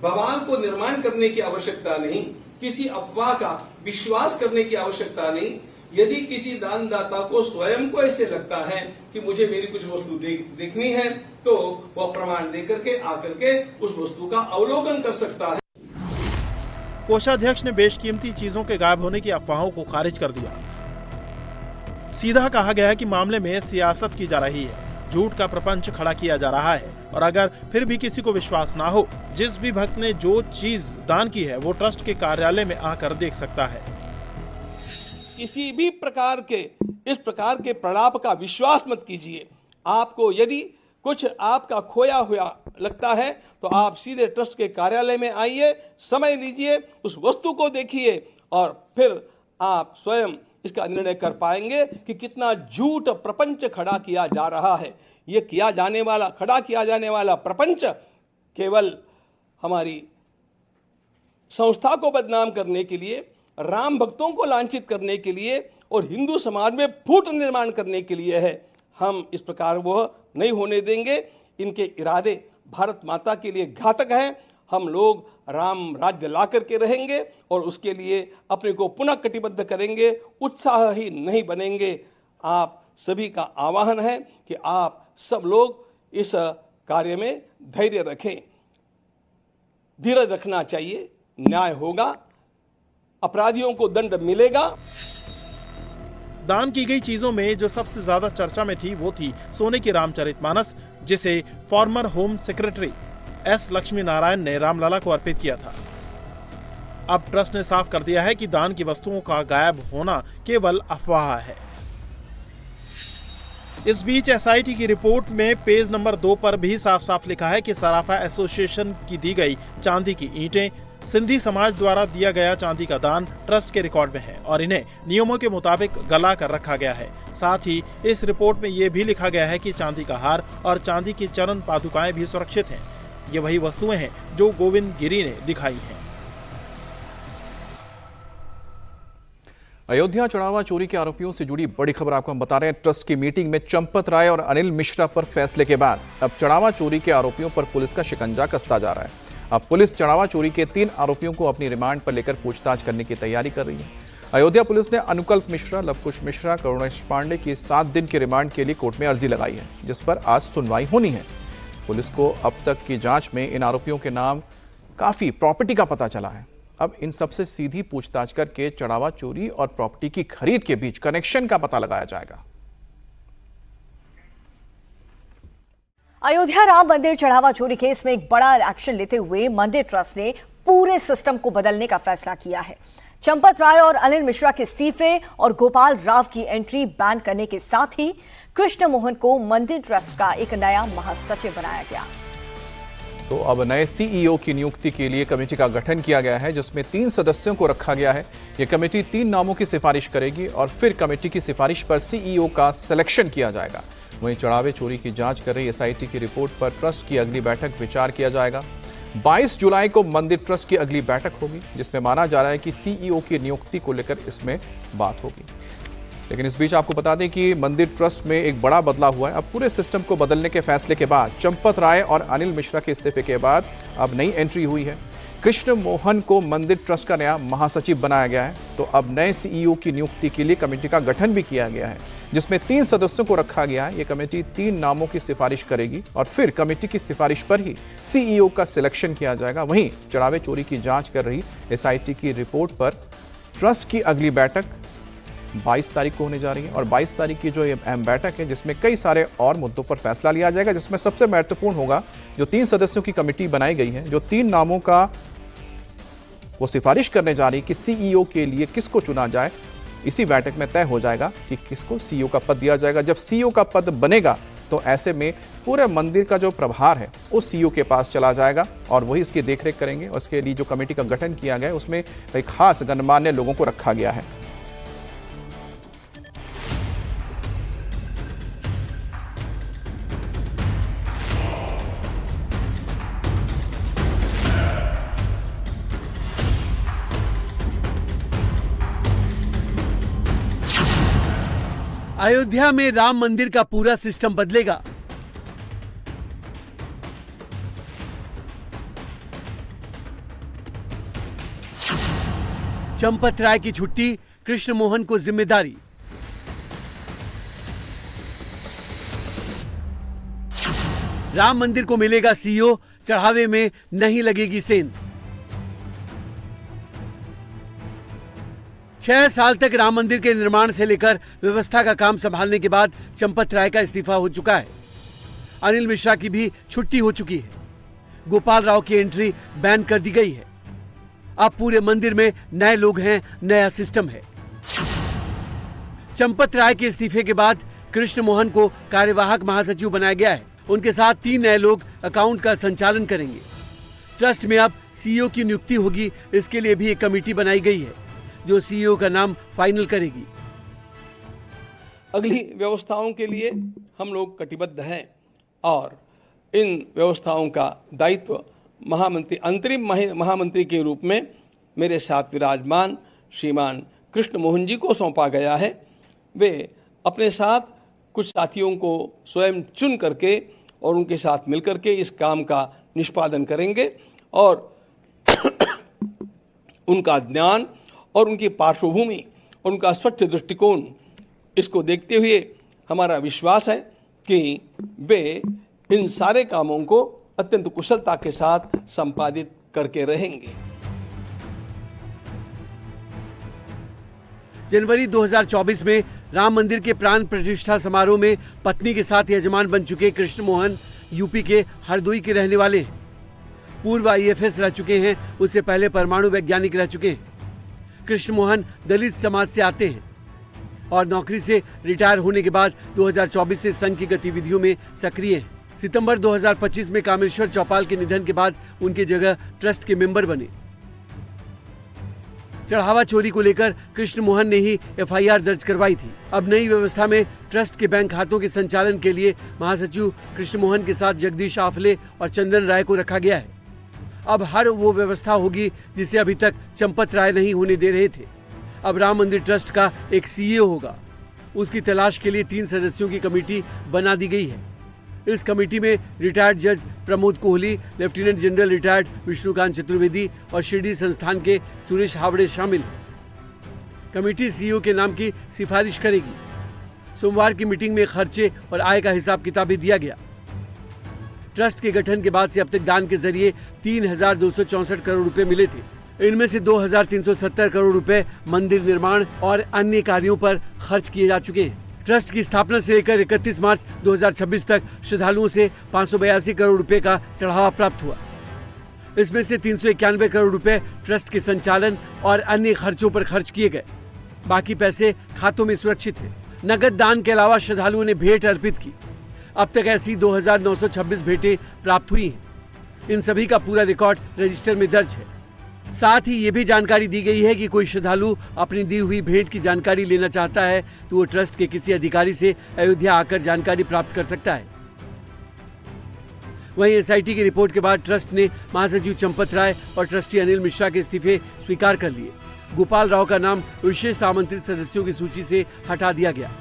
बवाल को निर्माण करने की आवश्यकता नहीं, किसी अफवाह का विश्वास करने की आवश्यकता नहीं। यदि किसी दानदाता को स्वयं को ऐसे लगता है कि मुझे मेरी कुछ वस्तु देखनी है, तो वह प्रमाण देकर के आकर के उस वस्तु का अवलोकन कर सकता है। कोषाध्यक्ष ने बेशकीमती चीजों के गायब होने की अफवाहों को खारिज कर दिया। सीधा कहा गया है कि मामले में सियासत की जा रही है, झूठ का प्रपंच खड़ा किया जा रहा है और अगर फिर भी किसी को विश्वास ना हो, जिस भी भक्त ने जो चीज दान की है वो ट्रस्ट के कार्यालय में आकर देख सकता है। किसी भी प्रकार के इस प्रकार के प्रलाप का विश्वास मत कीजिए। आपको यदि कुछ आपका खोया हुआ लगता है तो आप सीधे ट्रस्ट के कार्यालय में आइए, समय लीजिए, उस वस्तु को देखिए और फिर आप स्वयं इसका निर्णय कर पाएंगे कि कितना झूठ प्रपंच खड़ा किया जा रहा है। ये खड़ा किया जाने वाला प्रपंच केवल हमारी संस्था को बदनाम करने के लिए, राम भक्तों को लांछित करने के लिए और हिंदू समाज में फूट निर्माण करने के लिए है। हम इस प्रकार वह नहीं होने देंगे। इनके इरादे भारत माता के लिए घातक हैं। हम लोग राम राज्य ला करके रहेंगे और उसके लिए अपने को पुनः कटिबद्ध करेंगे, उत्साही नहीं बनेंगे। आप सभी का आह्वान है कि आप सब लोग इस कार्य में धैर्य रखें, धीरज रखना चाहिए, न्याय होगा, अपराधियों को दंड मिलेगा। दान की गई चीजों में जो सबसे ज्यादा चर्चा में थी वो थी सोने की रामचरितमानस, जिसे farmer home secretary S Lakshmi Narayan ने रामलला को अर्पित किया था। अब ट्रस्ट ने साफ कर दिया है कि दान की वस्तुओं का गायब होना केवल अफवाह है। इस बीच एसआईटी की रिपोर्ट में पेज नंबर 2 पर भी साफ साफ लिखा है कि सराफा एसोसिएशन की दी गई चांदी की ईंटें सिंधी समाज द्वारा दिया गया चांदी का दान ट्रस्ट के रिकॉर्ड में है और इन्हें नियमों के मुताबिक गला कर रखा गया है। साथ ही इस रिपोर्ट में ये भी लिखा गया है कि चांदी का हार और चांदी की चरण पादुकाएं भी सुरक्षित हैं। ये वही वस्तुएं हैं जो गोविंद गिरी ने दिखाई हैं। अयोध्या चढ़ावा चोरी के आरोपियों से जुड़ी बड़ी खबर आपको हम बता रहे हैं। ट्रस्ट की मीटिंग में चंपत राय और अनिल मिश्रा पर फैसले के बाद अब चढ़ावा चोरी के आरोपियों पर पुलिस का शिकंजा कसता जा रहा है। अब पुलिस चढ़ावा चोरी के 3 आरोपियों को अपनी रिमांड पर लेकर पूछताछ करने की तैयारी कर रही है। अयोध्या पुलिस ने अनुकल्प मिश्रा, लवकुश मिश्रा, करुणेश पांडे की 7 दिन की रिमांड के लिए कोर्ट में अर्जी लगाई है, जिस पर आज सुनवाई होनी है। पुलिस को अब तक की जांच में इन आरोपियों के नाम काफी प्रॉपर्टी का पता चला है। अब इन सबसे सीधी पूछताछ करके चढ़ावा चोरी और प्रॉपर्टी की खरीद के बीच कनेक्शन का पता लगाया जाएगा। अयोध्या राम मंदिर चढ़ावा चोरी केस में एक बड़ा एक्शन लेते हुए मंदिर ट्रस्ट ने पूरे सिस्टम को बदलने का फैसला किया है। चंपत राय और अनिल मिश्रा के इस्तीफे और गोपाल राव की एंट्री बैन करने के साथ ही कृष्ण मोहन को मंदिर ट्रस्ट का एक नया महासचिव बनाया गया। तो अब नए सीईओ की नियुक्ति के लिए कमेटी का गठन किया गया है, जिसमें 3 सदस्यों को रखा गया है। यह कमेटी 3 नामों की सिफारिश करेगी और फिर कमेटी की सिफारिश पर सीईओ का सिलेक्शन किया जाएगा। वहीं चढ़ावे चोरी की जांच कर रही एसआईटी की रिपोर्ट पर ट्रस्ट की अगली बैठक विचार किया जाएगा। 22 जुलाई को मंदिर ट्रस्ट की अगली बैठक होगी, जिसमें माना जा रहा है कि सीईओ की नियुक्ति को लेकर इसमें बात होगी। लेकिन इस बीच आपको बता दें कि मंदिर ट्रस्ट में एक बड़ा बदलाव हुआ है। अब पूरे सिस्टम को बदलने के फैसले के बाद चंपत राय और अनिल मिश्रा के इस्तीफे के बाद अब नई एंट्री हुई है। कृष्ण मोहन को मंदिर ट्रस्ट का नया महासचिव बनाया गया है। तो अब नए सीईओ की नियुक्ति के लिए कमेटी का गठन भी किया गया है, जिसमें 3 सदस्यों को रखा गया है। ये कमेटी 3 नामों की सिफारिश करेगी और फिर कमेटी की सिफारिश पर ही सीईओ का सिलेक्शन किया जाएगा। वहीं चढ़ावे चोरी की जांच कर रही एसआईटी की रिपोर्ट पर ट्रस्ट की अगली बैठक 22 तारीख को होने जा रही है और 22 तारीख की जो ये अहम बैठक है, जिसमें कई सारे और मुद्दों पर फैसला लिया जाएगा, जिसमें सबसे महत्वपूर्ण होगा जो 3 सदस्यों की कमेटी बनाई गई है, जो 3 नामों का वो सिफारिश करने जा रही है कि सीईओ के लिए किसको चुना जाए। इसी बैठक में तय हो जाएगा कि किसको सीईओ का पद दिया जाएगा। जब सीईओ का पद बनेगा तो ऐसे में पूरे मंदिर का जो प्रभार है वो सीईओ के पास चला जाएगा और वही इसकी देखरेख करेंगे। और इसके लिए जो कमेटी का गठन किया गया है उसमें कई खास गणमान्य लोगों को रखा गया है। अयोध्या में राम मंदिर का पूरा सिस्टम बदलेगा। चंपत राय की छुट्टी, कृष्ण मोहन को जिम्मेदारी। राम मंदिर को मिलेगा सीईओ, चढ़ावे में नहीं लगेगी सेंध। 6 साल तक राम मंदिर के निर्माण से लेकर व्यवस्था का काम संभालने के बाद चंपत राय का इस्तीफा हो चुका है। अनिल मिश्रा की भी छुट्टी हो चुकी है। गोपाल राव की एंट्री बैन कर दी गई है। अब पूरे मंदिर में नए लोग हैं, नया सिस्टम है। चंपत राय के इस्तीफे के बाद कृष्ण मोहन को कार्यवाहक महासचिव बनाया गया है। उनके साथ 3 नए लोग अकाउंट का संचालन करेंगे। ट्रस्ट में अब सीईओ की नियुक्ति होगी। इसके लिए भी एक कमेटी बनाई गई है जो सीईओ का नाम फाइनल करेगी। अगली व्यवस्थाओं के लिए हम लोग कटिबद्ध हैं और इन व्यवस्थाओं का दायित्व महामंत्री, अंतरिम महामंत्री के रूप में मेरे साथ विराजमान श्रीमान कृष्ण मोहन जी को सौंपा गया है। वे अपने साथ कुछ साथियों को स्वयं चुन करके और उनके साथ मिलकर के इस काम का निष्पादन करेंगे और उनका ज्ञान और उनकी पार्श्वभूमि और उनका स्वच्छ दृष्टिकोण, इसको देखते हुए हमारा विश्वास है कि वे इन सारे कामों को अत्यंत कुशलता के साथ संपादित करके रहेंगे। जनवरी 2024 में राम मंदिर के प्राण प्रतिष्ठा समारोह में पत्नी के साथ यजमान बन चुके कृष्ण मोहन यूपी के हरदोई के रहने वाले हैं। पूर्व IAFS रह चुके हैं, उससे पहले परमाणु वैज्ञानिक रह चुके हैं। कृष्ण मोहन दलित समाज से आते हैं और नौकरी से रिटायर होने के बाद 2024 से संघ की गतिविधियों में सक्रिय हैं। सितंबर 2025 में कामेश्वर चौपाल के निधन के बाद उनकी जगह ट्रस्ट के मेंबर बने। चढ़ावा चोरी को लेकर कृष्ण मोहन ने ही FIR दर्ज करवाई थी। अब नई व्यवस्था में ट्रस्ट के बैंक खातों के संचालन के लिए महासचिव कृष्ण मोहन के साथ जगदीश आफले और चंदन राय को रखा गया है। अब हर वो व्यवस्था होगी जिसे अभी तक चंपत राय नहीं होने दे रहे थे। अब राम मंदिर ट्रस्ट का एक CEO होगा। उसकी तलाश के लिए 3 सदस्यों की कमेटी बना दी गई है। इस कमेटी में रिटायर्ड जज Pramod Kohli, lieutenant general retired Vishnukant Chaturvedi और शिरडी संस्थान के सुरेश हावड़े शामिल हैं। कमेटी CEO के नाम की सिफारिश करेगी। सोमवार की मीटिंग में खर्चे और आय का हिसाब किताब भी दिया गया। ट्रस्ट के गठन के बाद से अब तक दान के जरिए 3,264 करोड़ रुपए मिले थे। इनमें से 2,370 करोड़ रुपए मंदिर निर्माण और अन्य कार्यों पर खर्च किए जा चुके हैं। ट्रस्ट की स्थापना से लेकर 31 मार्च 2026 तक श्रद्धालुओं से 582 करोड़ रुपए का चढ़ावा प्राप्त हुआ। इसमें से 391 करोड़ रुपए ट्रस्ट के संचालन और अन्य खर्चों पर खर्च किए गए। बाकी पैसे खातों में सुरक्षित हैं। नगद दान के अलावा श्रद्धालुओं ने भेंट अर्पित की। अब तक ऐसी 2,926 भेंटें प्राप्त हुई हैं। इन सभी का पूरा रिकॉर्ड रजिस्टर में दर्ज है। साथ ही ये भी जानकारी दी गई है कि कोई श्रद्धालु अपनी दी हुई भेंट की जानकारी लेना चाहता है तो वो ट्रस्ट के किसी अधिकारी से अयोध्या आकर जानकारी प्राप्त कर सकता है। वहीं SIT की रिपोर्ट के बाद ट्रस्ट ने महासचिव चंपत राय और ट्रस्टी अनिल मिश्रा के इस्तीफे स्वीकार कर लिए। गोपाल राव का नाम विशेष आमंत्रित सदस्यों की सूची से हटा दिया गया।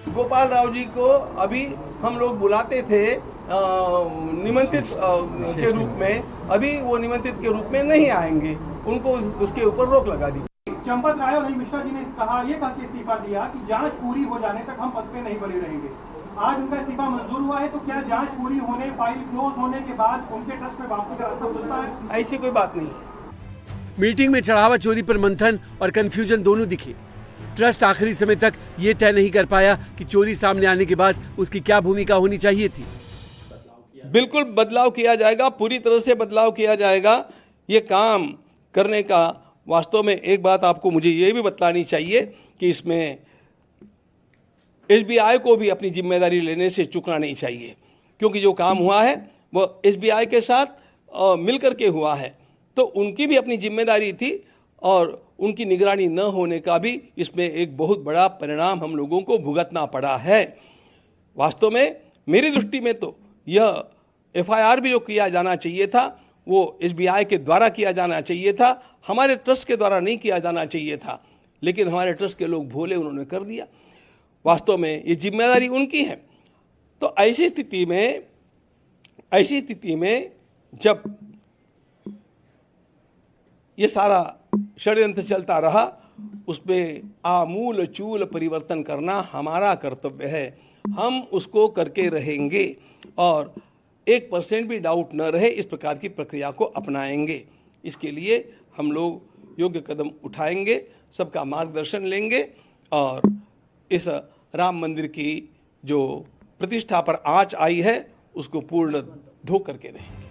गोपाल राव जी को अभी हम लोग बुलाते थे निमंत्रित के रूप में, अभी वो निमंत्रित के रूप में नहीं आएंगे, उनको उसके ऊपर रोक लगा दी। चंपत राय और अनिल मिश्रा जी ने ये कहा कि इस्तीफा दिया कि जांच पूरी हो जाने तक हम पद पे नहीं बने रहेंगे। आज उनका इस्तीफा मंजूर हुआ है, तो क्या जांच पूरी होने, फाइल क्लोज होने के बाद उनके ट्रस्ट में वापसी का रास्ता खुलता है? ऐसी कोई बात नहीं। मीटिंग में चढ़ावा चोरी पर मंथन और कंफ्यूजन दोनों दिखे। ट्रस्ट आखिरी समय तक ये तय नहीं कर पाया कि चोरी सामने आने के बाद उसकी क्या भूमिका होनी चाहिए थी। बिल्कुल बदलाव किया जाएगा, पूरी तरह से बदलाव किया जाएगा। ये काम करने का वास्तव में एक बात आपको मुझे ये भी बतलानी चाहिए कि इसमें SBI को भी अपनी जिम्मेदारी लेने से चूकना नहीं चाहिए, क्योंकि जो काम हुआ है वो SBI के साथ मिलकर के हुआ है, तो उनकी भी अपनी जिम्मेदारी थी और उनकी निगरानी न होने का भी इसमें एक बहुत बड़ा परिणाम हम लोगों को भुगतना पड़ा है। वास्तव में मेरी दृष्टि में तो यह FIR भी जो किया जाना चाहिए था वो SBI के द्वारा किया जाना चाहिए था, हमारे ट्रस्ट के द्वारा नहीं किया जाना चाहिए था। लेकिन हमारे ट्रस्ट के लोग भोले, उन्होंने कर दिया। वास्तव में ये जिम्मेदारी उनकी है। तो ऐसी स्थिति में जब ये सारा षड्यंत्र चलता रहा, उसमें आमूल चूल परिवर्तन करना हमारा कर्तव्य है। हम उसको करके रहेंगे और 1% भी डाउट न रहे इस प्रकार की प्रक्रिया को अपनाएंगे। इसके लिए हम लोग योग्य कदम उठाएंगे, सबका मार्गदर्शन लेंगे और इस राम मंदिर की जो प्रतिष्ठा पर आंच आई है उसको पूर्ण धो करके रहेंगे।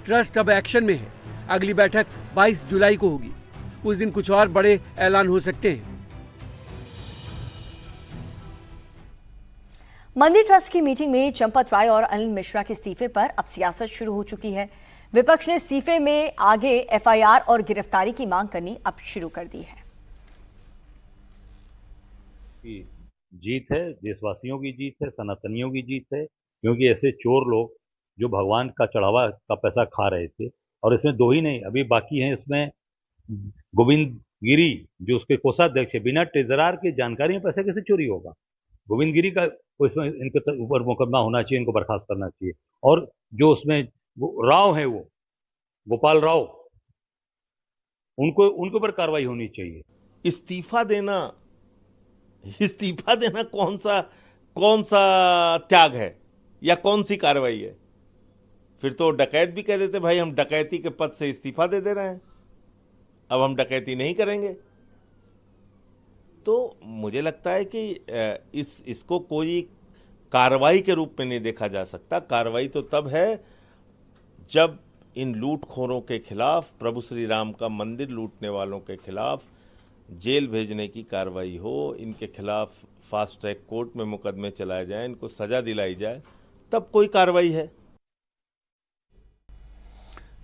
ट्रस्ट अब एक्शन में है। अगली बैठक 22 जुलाई को होगी। उस दिन कुछ और बड़े ऐलान हो सकते हैं। मंदिर ट्रस्ट की मीटिंग में चंपत राय और अनिल मिश्रा के इस्तीफे पर अब सियासत शुरू हो चुकी है। विपक्ष ने इस्तीफे में आगे FIR और गिरफ्तारी की मांग करनी अब शुरू कर दी है। जीत है, देशवासियों की जीत है, सनातनियों की जीत है, क्योंकि ऐसे चोर लोग जो भगवान का चढ़ावा का पैसा खा रहे थे, और इसमें 2 ही नहीं, अभी बाकी हैं इसमें गोविंद गिरी जो उसके कोषाध्यक्ष है, बिना ट्रेजरार की जानकारी में पैसा कैसे चोरी होगा? गोविंद गिरी का इसमें इनके ऊपर मुकदमा होना चाहिए, इनको बर्खास्त करना चाहिए। और जो उसमें राव है, वो गोपाल राव, उनके ऊपर कार्रवाई होनी चाहिए। इस्तीफा देना कौन सा त्याग है या कौन सी कार्रवाई है? फिर तो डकैत भी कह देते भाई हम डकैती के पद से इस्तीफा दे रहे हैं, अब हम डकैती नहीं करेंगे। तो मुझे लगता है कि इसको कोई कार्रवाई के रूप में नहीं देखा जा सकता। कार्रवाई तो तब है जब इन लूटखोरों के खिलाफ, प्रभु श्री राम का मंदिर लूटने वालों के खिलाफ जेल भेजने की कार्रवाई हो, इनके खिलाफ फास्ट ट्रैक कोर्ट में मुकदमे चलाए जाएं, इनको सजा दिलाई जाए, तब कोई कार्रवाई है।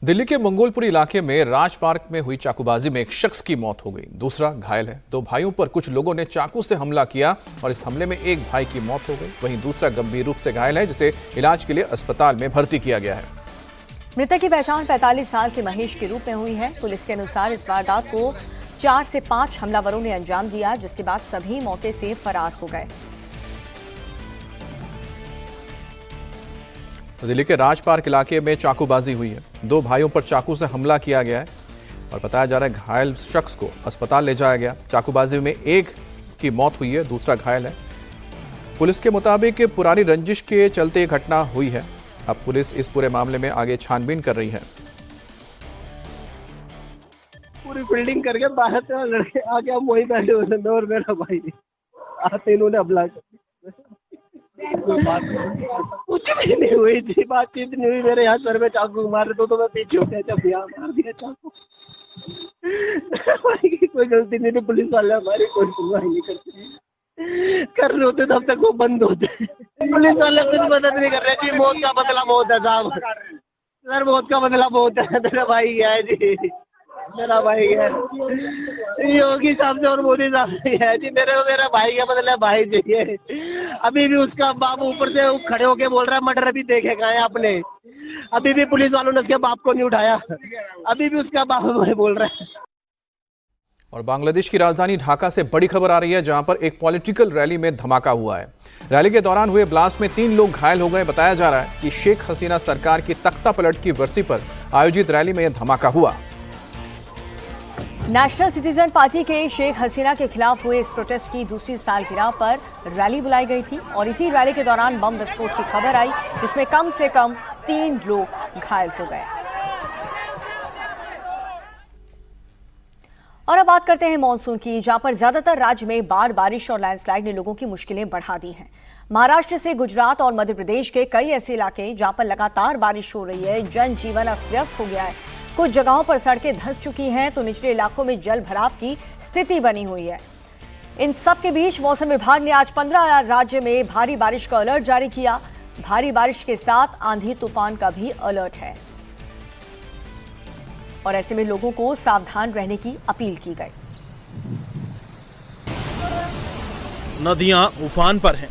दिल्ली के मंगोलपुरी इलाके में राज पार्क में हुई चाकूबाजी में एक शख्स की मौत हो गई, दूसरा घायल है। 2 भाइयों पर कुछ लोगों ने चाकू से हमला किया और इस हमले में एक भाई की मौत हो गई, वहीं दूसरा गंभीर रूप से घायल है, जिसे इलाज के लिए अस्पताल में भर्ती किया गया है। मृतक की पहचान 45 साल के महेश के रूप में हुई है। पुलिस के अनुसार इस वारदात को 4 से 5 हमलावरों ने अंजाम दिया, जिसके बाद सभी मौके से फरार हो गए। दिल्ली के राज पार्क इलाके में चाकूबाजी हुई है। 2 भाइयों पर चाकू से हमला किया गया है और बताया जा रहा है घायल शख्स को अस्पताल ले जाया गया। चाकूबाजी में एक की मौत हुई है, दूसरा घायल है। पुलिस के मुताबिक पुरानी रंजिश के चलते ये घटना हुई है। अब पुलिस इस पूरे मामले में आगे छानबीन कर रही है। पूरी बिल्डिंग करके बाहर से लड़के आके हम वही बैठे हुए थे, और मेरा भाई आते इन्होंने हमला कर कुछ भी नहीं हुई थी, बातचीत नहीं हुई। मेरे यहाँ सर में चाकू मारे तो मैं पीछे हो गया, जब यहाँ मार दिया चाकू। भाई की कोई गलती नहीं थी, पुलिस वाले हमारी कोई सुनवाई नहीं करते, कर रहे होते तब तक वो बंद होते। पुलिस वाले कुछ मदद नहीं कर रहे जी। मौत का बदला मौत है साहब, सर मौत का बदला मौत है। मेरा भाई गया है जी, मेरा भाई गया योगी साहब से और मोदी साहब से है जी। मेरा भाई का बदला भाई चाहिए। अभी भी उसका बाप ऊपर से खड़े होके बोल रहा है मर्डर अभी देखेगा है आपने। अभी भी पुलिस वालों ने उसके बाप को नहीं उठाया, अभी भी उसका बाप बोल रहा है। और बांग्लादेश की राजधानी ढाका से बड़ी खबर आ रही है, जहां पर एक पॉलिटिकल रैली में धमाका हुआ है। रैली के दौरान हुए ब्लास्ट में 3 लोग घायल हो गए। बताया जा रहा है कि शेख हसीना सरकार की तख्ता पलट की बरसी पर आयोजित रैली में यह धमाका हुआ। नेशनल सिटीजन पार्टी के शेख हसीना के खिलाफ हुए इस प्रोटेस्ट की दूसरी सालगिरह पर रैली बुलाई गई थी और इसी रैली के दौरान बम विस्फोट की खबर आई, जिसमें कम से कम 3 लोग घायल हो गए। और अब बात करते हैं मानसून की, जहां पर ज्यादातर राज्य में बाढ़, बारिश और लैंडस्लाइड ने लोगों की मुश्किलें बढ़ा दी हैं। महाराष्ट्र से गुजरात और मध्य प्रदेश के कई ऐसे इलाके जहां पर लगातार बारिश हो रही है, जनजीवन अस्त व्यस्त हो गया है। कुछ जगहों पर सड़कें धंस चुकी हैं तो निचले इलाकों में जल भराव की स्थिति बनी हुई है। इन सब के बीच मौसम विभाग ने आज 15 राज्य में भारी बारिश का अलर्ट जारी किया। भारी बारिश के साथ आंधी तूफान का भी अलर्ट है और ऐसे में लोगों को सावधान रहने की अपील की गई। नदियां उफान पर हैं,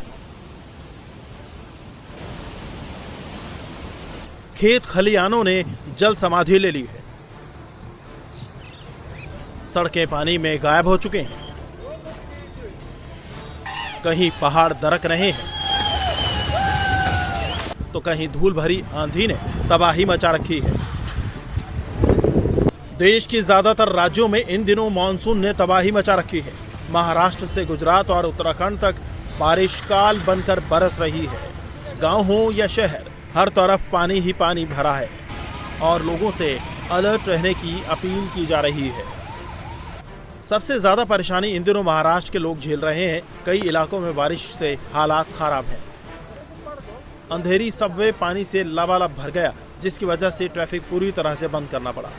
खेत खलिहानों ने जल समाधि ले ली है, सड़कें पानी में गायब हो चुके हैं, कहीं पहाड़ दरक रहे हैं तो कहीं धूल भरी आंधी ने तबाही मचा रखी है। देश के ज्यादातर राज्यों में इन दिनों मानसून ने तबाही मचा रखी है। महाराष्ट्र से गुजरात और उत्तराखंड तक बारिश काल बनकर बरस रही है। गांव हो या शहर, हर तरफ पानी ही पानी भरा है और लोगों से अलर्ट रहने की अपील की जा रही है। सबसे ज्यादा परेशानी इन दिनों महाराष्ट्र के लोग झेल रहे हैं। कई इलाकों में बारिश से हालात खराब हैं। अंधेरी सबवे पानी से लबालब भर गया, जिसकी वजह से ट्रैफिक पूरी तरह से बंद करना पड़ा।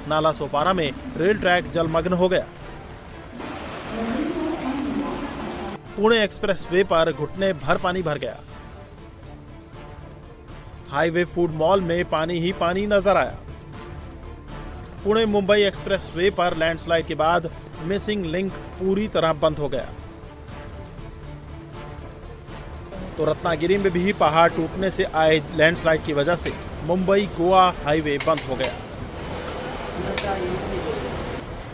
नाला सोपारा में रेल ट्रैक जलमग्न हो गया। पुणे एक्सप्रेसवे पर घुटने भर पानी भर गया। हाईवे फूड मॉल में पानी ही पानी नजर आया। पुणे मुंबई एक्सप्रेसवे पर लैंडस्लाइड के बाद मिसिंग लिंक पूरी तरह बंद हो गया। तो रत्नागिरी में भी पहाड़ टूटने से आए लैंडस्लाइड की वजह से मुंबई गोवा हाईवे बंद हो गया।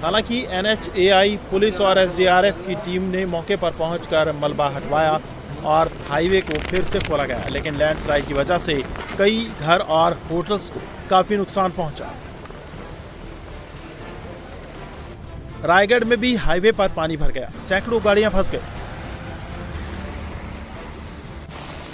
हालांकि NHAI, पुलिस और SDRF की टीम ने मौके पर पहुंचकर मलबा हटवाया और हाईवे को फिर से खोला गया, लेकिन लैंडस्लाइड की वजह से कई घर और होटल्स को काफी नुकसान पहुंचा। रायगढ़ में भी हाईवे पर पानी भर गया, सैकड़ों गाड़ियां फंस गई।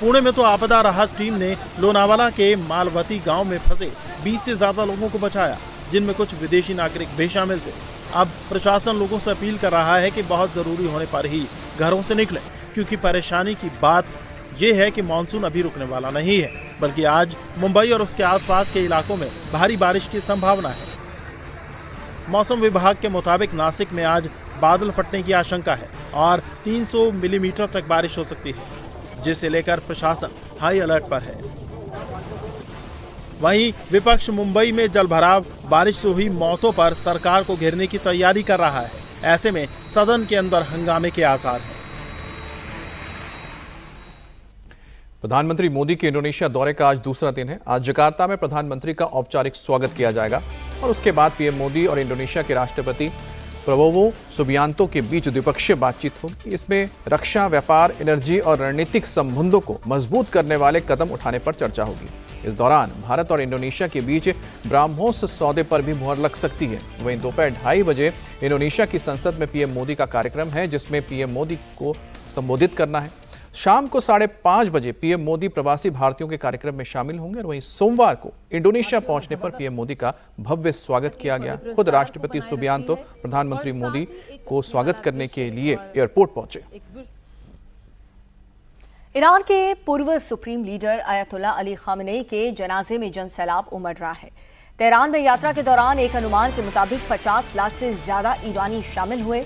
पुणे में तो आपदा राहत टीम ने लोनावाला के मालवती गांव में फंसे 20 से ज्यादा लोगों को बचाया, जिनमें कुछ विदेशी नागरिक भी शामिल थे। अब प्रशासन लोगों से अपील कर रहा है कि बहुत जरूरी होने पर ही घरों से निकलें, क्योंकि परेशानी की बात ये है कि मानसून अभी रुकने वाला नहीं है, बल्कि आज मुंबई और उसके आसपास के इलाकों में भारी बारिश की संभावना है। मौसम विभाग के मुताबिक नासिक में आज बादल फटने की आशंका है और 300 मिलीमीटर तक बारिश हो सकती है, जिसे लेकर प्रशासन हाई अलर्ट पर है। वहीं विपक्ष मुंबई में जलभराव, बारिश से हुई मौतों पर सरकार को घेरने की तैयारी कर रहा है। ऐसे में सदन के अंदर हंगामे के आसार हैं। प्रधानमंत्री मोदी के इंडोनेशिया दौरे का आज दूसरा दिन है। आज जकार्ता में प्रधानमंत्री का औपचारिक स्वागत किया जाएगा और उसके बाद पीएम मोदी और इंडोनेशिया के राष्ट्रपति प्रबोवो सुबियांतो के बीच द्विपक्षीय बातचीत होगी। इसमें रक्षा, व्यापार, एनर्जी और रणनीतिक संबंधों को मजबूत करने वाले कदम उठाने पर चर्चा होगी। इस दौरान भारत और इंडोनेशिया के बीच ब्रह्मोस सौदे पर भी मुहर लग सकती है। वहीं दोपहर 2:30 बजे इंडोनेशिया की संसद में पीएम मोदी का कार्यक्रम है, जिसमें पीएम मोदी को संबोधित करना है। शाम को 5:30 बजे पीएम मोदी प्रवासी भारतीयों के कार्यक्रम में शामिल होंगे और वहीं सोमवार को इंडोनेशिया पहुंचने पर पीएम मोदी का भव्य स्वागत किया गया। खुद राष्ट्रपति सुबियांतो प्रधानमंत्री मोदी को स्वागत करने के लिए एयरपोर्ट पहुंचे। ईरान के पूर्व सुप्रीम लीडर अयतुल्ला अली खामेनेई के जनाजे में जनसैलाब उमड़ रहा है। तेहरान में यात्रा के दौरान एक अनुमान के मुताबिक 50 लाख से ज्यादा ईरानी शामिल हुए।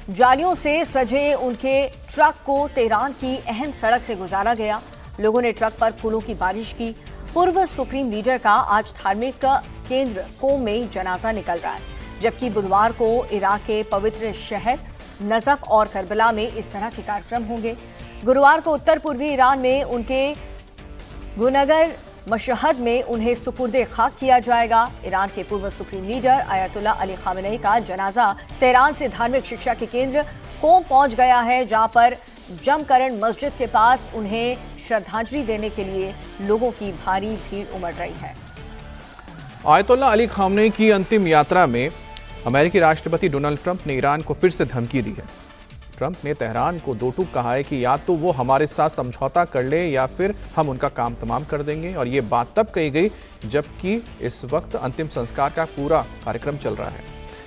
जालियों से सजे उनके ट्रक को तेहरान की अहम सड़क से गुजारा गया। लोगों ने ट्रक पर फूलों की बारिश की। पूर्व सुप्रीम लीडर का आज धार्मिक केंद्र कोम में जनाजा निकल रहा है, जबकि बुधवार को इराक के पवित्र शहर नजफ और करबला में इस तरह के कार्यक्रम होंगे। गुरुवार को उत्तर पूर्वी ईरान में उनके गुनगर मशहद में उन्हें सुपुर्दे खाक किया जाएगा। ईरान के पूर्व सुप्रीम लीडर अयतुल्ला अली खामेनेई का जनाजा तेहरान से धार्मिक शिक्षा के केंद्र कोम पहुंच गया है, जहां पर जमकरण मस्जिद के पास उन्हें श्रद्धांजलि देने के लिए लोगों की भारी भीड़ उमड़ रही है। अयतुल्ला अली खामेनेई की अंतिम यात्रा में अमेरिकी राष्ट्रपति डोनाल्ड ट्रंप ने ईरान को फिर से धमकी दी है। ट्रंप ने तेहरान को दो टूक कहा है कि या तो वो हमारे साथ समझौता कर ले या फिर हम उनका काम तमाम कर देंगे। और ये बात तब कही गई जबकि इस वक्त अंतिम संस्कार का पूरा कार्यक्रम चल रहा है।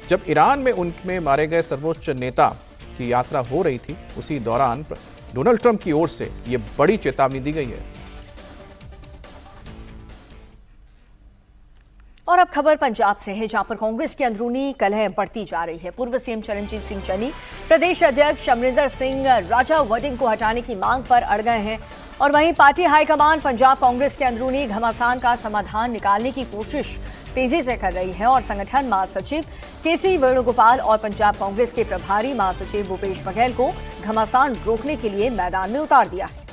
जब ईरान में उनमें मारे गए सर्वोच्च नेता की यात्रा हो रही थी, उसी दौरान डोनाल्ड ट्रंप की ओर से ये बड़ी चेतावनी दी गई है। और अब खबर पंजाब से है, जहां पर कांग्रेस की अंदरूनी कलह बढ़ती जा रही है। पूर्व सीएम चरणजीत सिंह चन्नी प्रदेश अध्यक्ष अमरिंदर सिंह राजा वडिंग को हटाने की मांग पर अड़ गए हैं और वहीं पार्टी हाईकमान पंजाब कांग्रेस के अंदरूनी घमासान का समाधान निकालने की कोशिश तेजी से कर रही है और संगठन महासचिव केसी वेणुगोपाल और पंजाब कांग्रेस के प्रभारी महासचिव भूपेश बघेल को घमासान रोकने के लिए मैदान में उतार दिया है।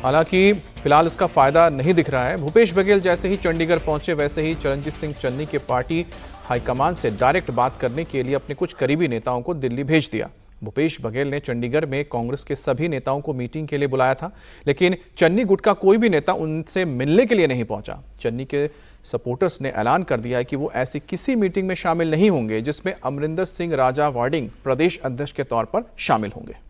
हालांकि फिलहाल इसका फायदा नहीं दिख रहा है। भूपेश बघेल जैसे ही चंडीगढ़ पहुंचे, वैसे ही चरणजीत सिंह चन्नी के पार्टी हाईकमान से डायरेक्ट बात करने के लिए अपने कुछ करीबी नेताओं को दिल्ली भेज दिया। भूपेश बघेल ने चंडीगढ़ में कांग्रेस के सभी नेताओं को मीटिंग के लिए बुलाया था, लेकिन चन्नी गुट का कोई भी नेता उनसे मिलने के लिए नहीं पहुंचा। चन्नी के सपोर्टर्स ने ऐलान कर दिया है कि वो ऐसी किसी मीटिंग में शामिल नहीं होंगे जिसमें अमरिंदर सिंह राजा वॉर्डिंग प्रदेश अध्यक्ष के तौर पर शामिल होंगे।